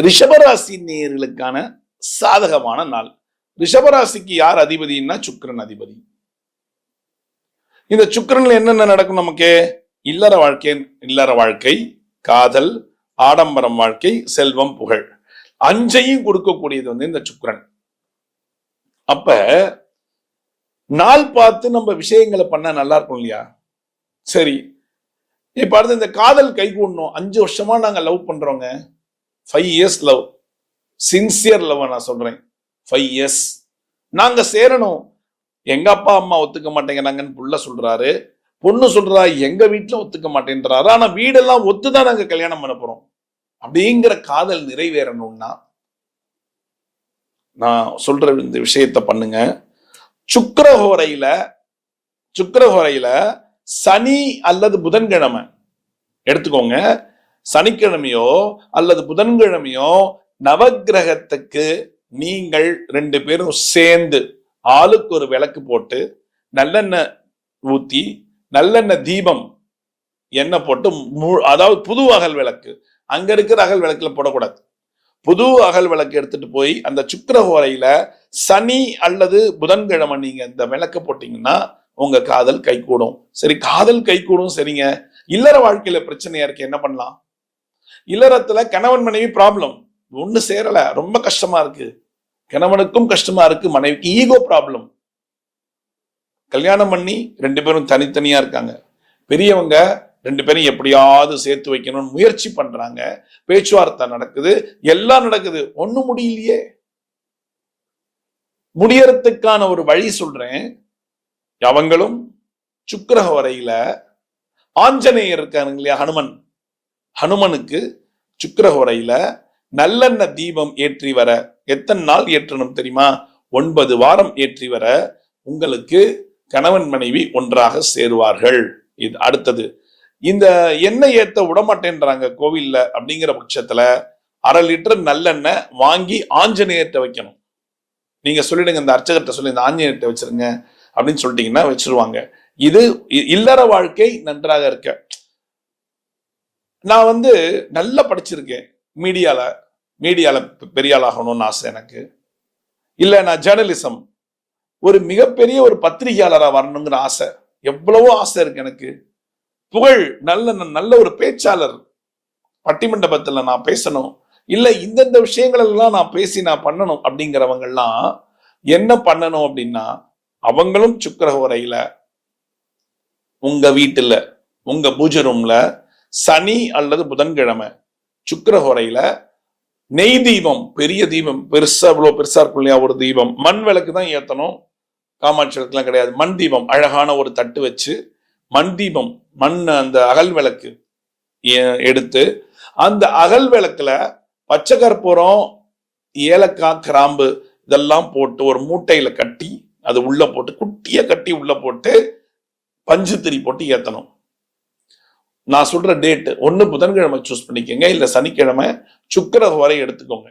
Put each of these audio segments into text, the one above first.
ரிஷபராசி நேயர்களுக்கான சாதகமான நாள். ரிஷபராசிக்கு யார் அதிபதினா சுக்கிரன் அதிபதி. இந்த சுக்கிரன்ல என்னென்ன நடக்கும் நமக்கு? இல்லற வாழ்க்கை, காதல், ஆடம்பரம் வாழ்க்கை, செல்வம், புகழ், அஞ்சையும் கொடுக்கக்கூடியது இந்த சுக்கிரன். அப்ப நாள் பார்த்து நம்ம விஷயங்களை பண்ண நல்லா இருக்கும் இல்லையா? சரி, இப்ப அடுத்து இந்த காதல் கைகூடணும். 5 வருஷமா நாங்க லவ் பண்றோங்க. 5 years லவ், சின்சியர் லவ் நான் சொல்றேன். 5 years நாங்க சேரணும். எங்க அப்பா அம்மா ஒத்துக்க மாட்டேங்கிறாங்கன்னு புள்ள சொல்றாரு, பொண்ணு சொல்றா எங்க வீட்டுல ஒத்துக்க மாட்டேன்றாரு. ஆனா வீடெல்லாம் ஒத்துதான் நாங்க கல்யாணம் பண்ண போறோம். அப்படிங்கிற காதல் நிறைவேறணும்னா நான் சொல்ற இந்த விஷயத்த பண்ணுங்க. சுக்கிரஹோரையில சனி அல்லது புதன்கிழமை எடுத்துக்கோங்க. சனிக்கிழமையோ அல்லது புதன்கிழமையோ நவக்கிரகத்துக்கு நீங்கள் 2 பேரும் சேர்ந்து ஆளுக்கு ஒரு விளக்கு போட்டு நல்லெண்ணெய் ஊத்தி, நல்லெண்ணெய் தீபம் எண்ணெய் போட்டு, அதாவது புது அகல் விளக்கு, அங்க இருக்கிற அகல் விளக்குல போடக்கூடாது. புது அகல் விளக்கு எடுத்துட்டு போய் அந்த சுக்கிரஹோரையில சனி அல்லது புதன்கிழமை நீங்க இந்த விளக்க போட்டீங்கன்னா உங்க காதல் கைகூடும். சரி, காதல் கைகூடும். சரிங்க, இல்லற வாழ்க்கையில பிரச்சனையா இருக்கு, என்ன பண்ணலாம்? இல்லறத்துல கணவன் மனைவி ப்ராப்ளம், ஒண்ணு சேரல, ரொம்ப கஷ்டமா இருக்கு. கணவனுக்கும் கஷ்டமா இருக்கு, மனைவிக்கு ஈகோ ப்ராப்ளம். கல்யாணம் பண்ணி 2 பேரும் தனித்தனியா இருக்காங்க. பெரியவங்க 2 பேரும் எப்படியாவது சேர்த்து வைக்கணும்னு முயற்சி பண்றாங்க. பேச்சுவார்த்தை நடக்குது, எல்லாம் நடக்குது, ஒண்ணும் முடியலையே. முடியறதுக்கான ஒரு வழி சொல்றேன். அவங்களும் சுக்கிரஹோரையில ஆஞ்சநேயர் இருக்காங்க இல்லையா, ஹனுமனுக்கு சுக்கிரஹோரையில நல்லெண்ணெய் தீபம் ஏற்றி வர, எத்தனை நாள் ஏற்றணும் தெரியுமா? 9 வாரம் ஏற்றி வர உங்களுக்கு கணவன் மனைவி ஒன்றாக சேருவார்கள். இது அடுத்தது. இந்த எண்ணெய் ஏத்த விடமாட்டேன்றாங்க கோவில்ல, அப்படிங்கிற பட்சத்துல 1/2 லிட்டர் நல்லெண்ணெய் வாங்கி ஆஞ்சநேயர்கிட்ட வைக்கணும். நீங்க சொல்லிடுங்க, இந்த அர்ச்சகர்கிட்ட சொல்லி இந்த ஆஞ்சநேயர்கிட்ட வச்சிருங்க அப்படின்னு சொல்லிட்டீங்கன்னா வச்சிருவாங்க. இது இல்லற வாழ்க்கை நன்றாக இருக்க. நான் நல்லா படிச்சிருக்கேன், மீடியால பெரிய ஆளாகணும்னு ஆசை எனக்கு. இல்ல, நான் ஜேர்னலிசம், ஒரு மிகப்பெரிய ஒரு பத்திரிகையாளராக வரணுங்கிற ஆசை, எவ்வளவோ ஆசை இருக்கு எனக்கு. புகழ், நல்ல ஒரு பேச்சாளர், பட்டிமண்டபத்துல நான் பேசணும், இல்ல இந்தந்த விஷயங்கள் எல்லாம் நான் பேசி நான் பண்ணணும் அப்படிங்கிறவங்கெல்லாம் என்ன பண்ணணும் அப்படின்னா, அவங்களும் சுக்கிரஹோரையில உங்க வீட்டுல உங்க பூஜை ரூம்ல சனி அல்லது புதன்கிழமை சுக்கிரஹோரையில நெய் தீபம், பெரிய தீபம், இவ்வளவு பெருசா இருக்கும் இல்லையா, ஒரு தீபம், மண் விளக்கு தான் ஏத்தணும், காமாட்சி விளக்குலாம் கிடையாது. மண் தீபம், அழகான ஒரு தட்டு வச்சு மண் தீபம், அந்த அகல் விளக்கு எடுத்து அந்த அகல் விளக்குல பச்சை கற்பூரம், ஏலக்காய், கிராம்பு இதெல்லாம் போட்டு ஒரு மூட்டையில கட்டி அது உள்ள போட்டு, குட்டிய கட்டி உள்ள போட்டு பஞ்சு திரி போட்டு ஏத்தணும். நான் சொல்ற டேட், ஒண்ணு புதன்கிழமை சூஸ் பண்ணிக்கோங்க, இல்ல சனிக்கிழமை சுக்கிரஹோரை எடுத்துக்கோங்க.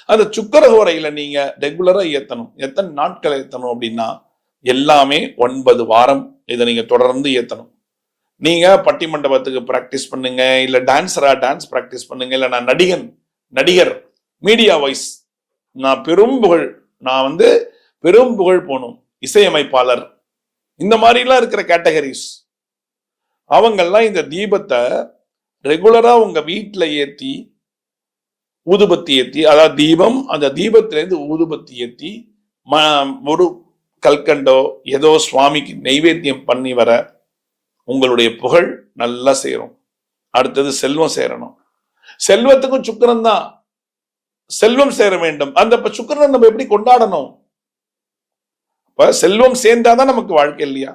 அந்த சுக்கிரஹோரையில நீங்க ரெகுலரா ஏத்தணும். எத்தனை நாட்கள் ஏத்தணும் அப்படின்னா, எல்லாமே 9 வாரம் இதை நீங்க தொடர்ந்து ஏத்தணும். நீங்க பட்டிமண்டபத்துக்கு பிராக்டிஸ் பண்ணுங்க, இல்ல டான்ஸ் பிராக்டிஸ் பண்ணுங்க, இல்ல நான் நடிகர், மீடியா வாய்ஸ், நான் பெரும் புகழ் போகணும், இசையமைப்பாளர், இந்த மாதிரிலாம் இருக்கிற கேட்டகரிஸ், அவங்கெல்லாம் இந்த தீபத்தை ரெகுலரா உங்க வீட்டுல ஏத்தி, ஊதுபத்தி ஏத்தி, அதாவது தீபம், அந்த தீபத்திலேருந்து ஊதுபத்தி ஏத்தி ஒரு கல்கண்டோ ஏதோ சுவாமிக்கு நைவேத்தியம் பண்ணி வர உங்களுடைய புகழ் நல்லா சேரும். அடுத்தது செல்வம் சேரணும். செல்வத்துக்கும் சுக்கிரன் தான், செல்வம் சேர வேண்டும். அந்த சுக்கிரனை நம்ம எப்படி கொண்டாடணும்? அப்ப செல்வம் சேர்ந்தாதான் நமக்கு வாழ்க்கை இல்லையா?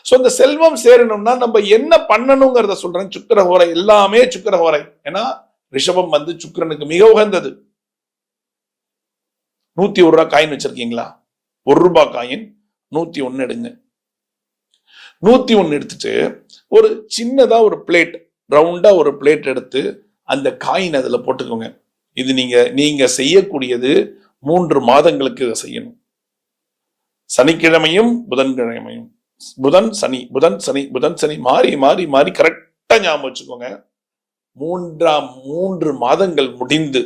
சோ இந்த செல்வம் சேரணும்னா நம்ம என்ன பண்ணணுங்கிறத சொல்றேன். சுக்கிரஹோரை, எல்லாமே சுக்கிரஹோரை. ஏன்னா ரிஷபம் சுக்கிரனுக்கு மிக உகந்தது. 101 ரூபாய் காயின் வச்சிருக்கீங்களா? 1 ரூபாய் காயின் 101 எடுங்க. 101 எடுத்துட்டு ஒரு சின்னதா ஒரு பிளேட், ரவுண்டா ஒரு பிளேட் எடுத்து அந்த காயின் அதுல போட்டுக்கோங்க. இது நீங்க செய்யக்கூடியது 3 மாதங்களுக்கு இதை செய்யணும். சனிக்கிழமையும் புதன்கிழமையும், புதன் சனி மாறி மாறி மாறி கரெக்டா ஞாபகம் வச்சுக்கோங்க. 3 மாதங்கள் முடிந்து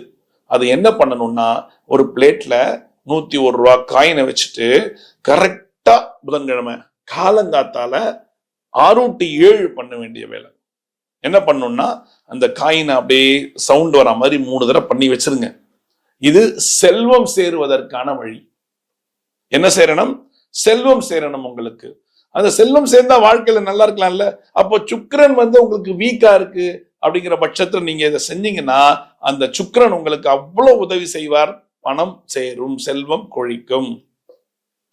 அது என்ன பண்ணணும்னா ஒரு பிளேட்ல 101 ரூபா காயினை வச்சுட்டு கரெக்டா புதன்கிழமை காலங்காத்தால 6 to 7 பண்ண வேண்டிய வேலை. என்ன பண்ணணும்னா அந்த காயினை அப்படியே சவுண்ட் வர மாதிரி 3 தடவை பண்ணி வச்சிருங்க. இது செல்வம் சேருவதற்கான வழி. என்ன சேரணும்? செல்வம் சேரணும். உங்களுக்கு அந்த செல்வம் சேர்ந்தா வாழ்க்கையில நல்லா இருக்கலாம்ல. அப்போ சுக்கிரன் உங்களுக்கு வீக்கா இருக்கு அப்படிங்கிற பட்சத்துல நீங்க இதை செஞ்சீங்கன்னா அந்த சுக்கிரன் உங்களுக்கு அவ்வளவு உதவி செய்வார். பணம் சேரும், செல்வம் கொழிக்கும்,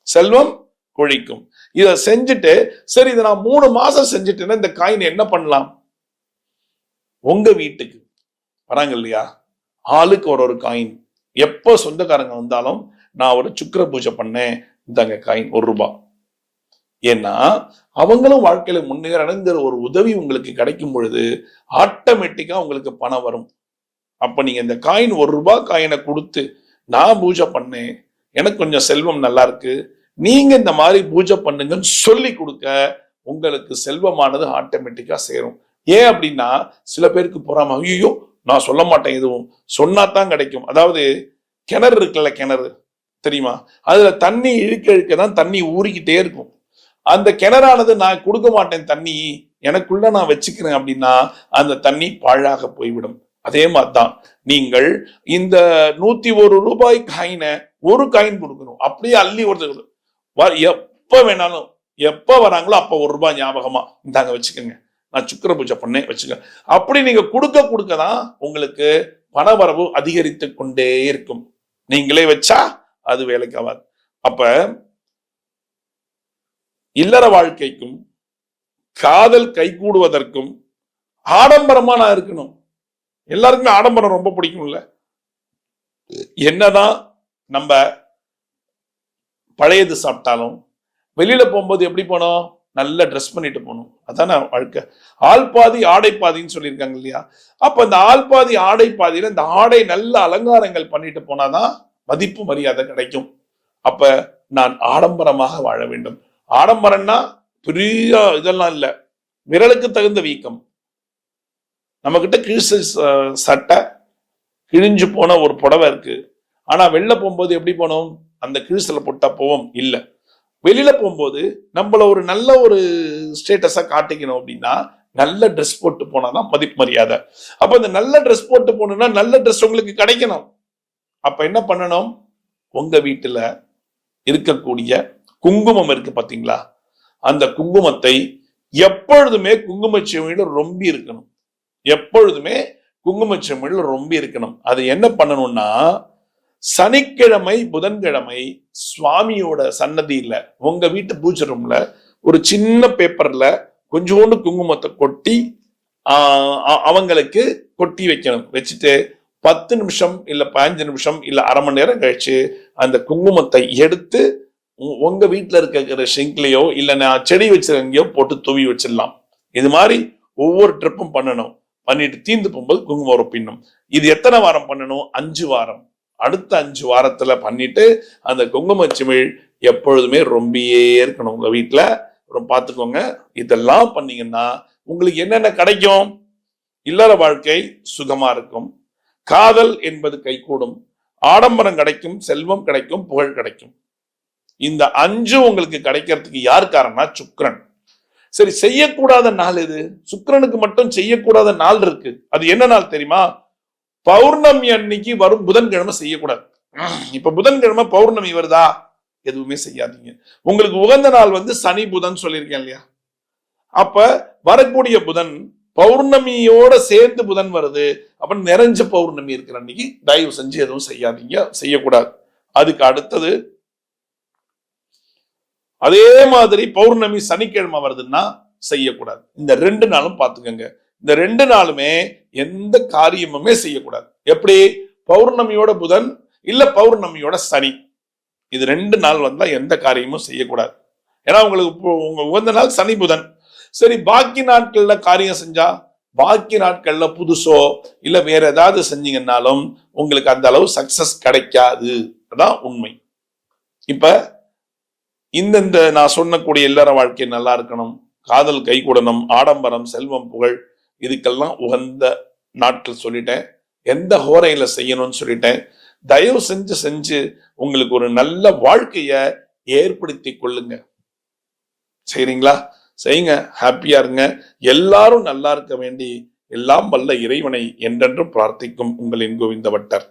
செல்வம் கொழிக்கும். இதை செஞ்சுட்டு சரி இதை நான் 3 மாசம் செஞ்சுட்டேன்னா இந்த காயின் என்ன பண்ணலாம்? உங்க வீட்டுக்கு வராங்க இல்லையா, ஆளுக்கு ஒரு காயின். எப்போ சொந்தக்காரங்க வந்தாலும் நான் ஒரு சுக்கிர பூஜை பண்ணேன், இந்தாங்க காயின் 1 ரூபாய். ஏன்னா அவங்களும் வாழ்க்கையில முன்னேறணுங்கிற ஒரு உதவி உங்களுக்கு கிடைக்கும் பொழுது ஆட்டோமேட்டிக்கா உங்களுக்கு பணம் வரும். அப்ப நீங்க இந்த காயின் 1 ரூபாய் காயினை கொடுத்து நான் பூஜை பண்ணேன், எனக்கு கொஞ்சம் செல்வம் நல்லா இருக்கு, நீங்க இந்த மாதிரி பூஜை பண்ணுங்கன்னு சொல்லி கொடுக்க உங்களுக்கு செல்வமானது ஆட்டோமேட்டிக்கா சேரும். ஏன் அப்படின்னா சில பேருக்கு பொறாம, ஐயோ நான் சொல்ல மாட்டேன், எதுவும் சொன்னாதான் கிடைக்கும். அதாவது கிணறு இருக்குல்ல, கிணறு தெரியுமா, அதுல தண்ணி இழுக்க இழுக்கதான் தண்ணி ஊறிக்கிட்டே இருக்கும். அந்த கிணறானது நான் கொடுக்க மாட்டேன் தண்ணி, எனக்குள்ள நான் வச்சுக்கிறேன் அப்படின்னா அந்த தண்ணி பாழாக போய்விடும். அதே மாதிரிதான் நீங்கள் இந்த 101 ரூபாய் காயினை ஒரு காயின் கொடுக்கணும், அப்படியே அள்ளி ஒருத்தர் எப்ப வேணாலும் எப்ப வராங்களோ அப்ப 1 ரூபாய் ஞாபகமா இந்தாங்க வச்சுக்கோங்க, நான் சுக்கிர பூஜை பண்ணேன் வச்சுக்க. அப்படி நீங்க கொடுக்க கொடுக்கதான் உங்களுக்கு பணவரவு அதிகரித்து கொண்டே இருக்கும். நீங்களே வச்சா அது வேலைக்கு ஆகாது. அப்ப இல்லற வாழ்க்கைக்கும் காதல் கைகூடுவதற்கும் ஆடம்பரமா நான் இருக்கணும். எல்லாருக்குமே ஆடம்பரம் ரொம்ப பிடிக்கும்ல. என்னதான் நம்ம பழையது சாப்பிட்டாலும் வெளியில போகும்போது எப்படி போனோம்? நல்ல ட்ரெஸ் பண்ணிட்டு போகணும். அதான வாழ்க்கை. ஆள் பாதி ஆடை பாதின்னு சொல்லியிருக்காங்க இல்லையா? அப்ப இந்த ஆள் பாதி ஆடை பாதியில இந்த ஆடை நல்ல அலங்காரங்கள் பண்ணிட்டு போனாதான் மதிப்பு மரியாதை கிடைக்கும். அப்ப நான் ஆடம்பரமாக வாழ வேண்டும். ஆடம்பரம்னா பெரிய இதெல்லாம் இல்ல, விரலுக்கு தகுந்த வீக்கம். நம்ம கிட்ட கிழிச சட்டை, கிழிஞ்சு போன ஒரு புடவை இருக்கு. ஆனா வெளில போகும்போது எப்படி போனோம்? அந்த கிழிசல போட்டா போவோம் இல்ல. வெளியில போகும்போது நம்மள ஒரு நல்ல ஒரு ஸ்டேட்டஸா காட்டிக்கணும் அப்படின்னா நல்ல ட்ரெஸ் போட்டு போனாதான் மதிப்பு மரியாதை. அப்ப இந்த நல்ல ட்ரெஸ் போட்டு போகணும்னா நல்ல ட்ரெஸ் உங்களுக்கு கிடைக்கணும். அப்ப என்ன பண்ணணும்? உங்க வீட்டுல இருக்கக்கூடிய குங்குமம் இருக்கு பாத்தீங்களா, அந்த குங்குமத்தை எப்பொழுதுமே குங்குமச்சிமிழ ரொம்ப இருக்கணும். எப்பொழுதுமே குங்குமச்சிமிழ ரொம்ப இருக்கணும். அது என்ன பண்ணணும்னா சனிக்கிழமை புதன்கிழமை சுவாமியோட சன்னதியில உங்க வீட்டு பூஜை ரூம்ல ஒரு சின்ன பேப்பர்ல கொஞ்சோண்டு குங்குமத்தை கொட்டி அவங்களுக்கு கொட்டி வைக்கணும். வச்சுட்டு 10 நிமிஷம் இல்ல 15 நிமிஷம் இல்ல அரை மணி நேரம் கழிச்சு அந்த குங்குமத்தை எடுத்து உங்க வீட்டுல இருக்கிற ஷிங்க்லயோ இல்ல நான் செடி வச்சிருக்கையோ போட்டு தூவி வச்சிடலாம். இது மாதிரி ஒவ்வொரு ட்ரிப்பும் பண்ணணும். பண்ணிட்டு தீந்து போகும்போது குங்குமம் ஒப்பிடணும். இது எத்தனை வாரம் பண்ணணும்? 5 வாரம். அடுத்த 5 வாரத்துல பண்ணிட்டு அந்த குங்குமச்சிமிழ் எப்பொழுதுமே ரொம்பியே இருக்கணும் உங்க வீட்டுல. பாத்துக்கோங்க. இதெல்லாம் பண்ணீங்கன்னா உங்களுக்கு என்னென்ன கிடைக்கும்? இல்லற வாழ்க்கை சுகமா இருக்கும், காதல் என்பது கைகூடும், ஆடம்பரம் கிடைக்கும், செல்வம் கிடைக்கும், புகழ் கிடைக்கும். இந்த 5 உங்களுக்கு கிடைக்கிறதுக்கு யார் காரணம்னா சுக்கிரன். சரி, செய்யக்கூடாத நாள் எது? சுக்கிரனுக்கு மட்டும் செய்யக்கூடாத நாள் இருக்கு. அது என்ன நாள் தெரியுமா? பௌர்ணமி அன்னைக்கு வரும் புதன்கிழமை செய்யக்கூடாது. இப்ப புதன்கிழமை பௌர்ணமி வருதா, எதுவுமே செய்யாதீங்க. உங்களுக்கு உகந்த நாள் சனி புதன் சொல்லியிருக்கேன் இல்லையா? அப்ப வரக்கூடிய புதன் பௌர்ணமியோட சேர்ந்து புதன் வருது. அப்ப நிறைஞ்ச பௌர்ணமி இருக்கிற அன்னைக்கு தயவு செஞ்சு எதுவும் செய்யாதீங்க, செய்யக்கூடாது. அதுக்கு அடுத்தது அதே மாதிரி பௌர்ணமி சனிக்கிழமை வருதுன்னா செய்யக்கூடாது. இந்த 2 நாளும் பாத்துக்கோங்க. இந்த 2 நாளுமே எந்த காரியமுமே செய்யக்கூடாது. எப்படி? பௌர்ணமியோட புதன் இல்ல பௌர்ணமியோட சனி, இது 2 நாள் வந்தா எந்த காரியமும் செய்யக்கூடாது. ஏன்னா உங்களுக்கு உங்க உகந்த நாள் சனி புதன். சரி, பாக்கி நாட்கள்ல காரியம் செஞ்சா, பாக்கி நாட்கள்ல புதுசோ இல்ல வேற ஏதாவது செஞ்சீங்கன்னாலும் உங்களுக்கு அந்த அளவு சக்சஸ் கிடைக்காது. அதான் உண்மை. இப்ப இந்த நான் சொன்னக்கூடிய இல்லற வாழ்க்கை நல்லா இருக்கணும், காதல் கைகூடணும், ஆடம்பரம், செல்வம், புகழ், இதுக்கெல்லாம் உகந்த நாட்கள் சொல்லிட்டேன். எந்த ஹோரையில செய்யணும்னு சொல்லிட்டேன். தயவு செஞ்சு உங்களுக்கு ஒரு நல்ல வாழ்க்கைய ஏற்படுத்தி கொள்ளுங்க. சரிங்களா? செய்யுங்க, ஹாப்பியா இருங்க. எல்லாரும் நல்லா இருக்க வேண்டி எல்லாம் வல்ல இறைவனை என்றென்றும் பிரார்த்திக்கும் உங்களின் கோவிந்த வட்டர்.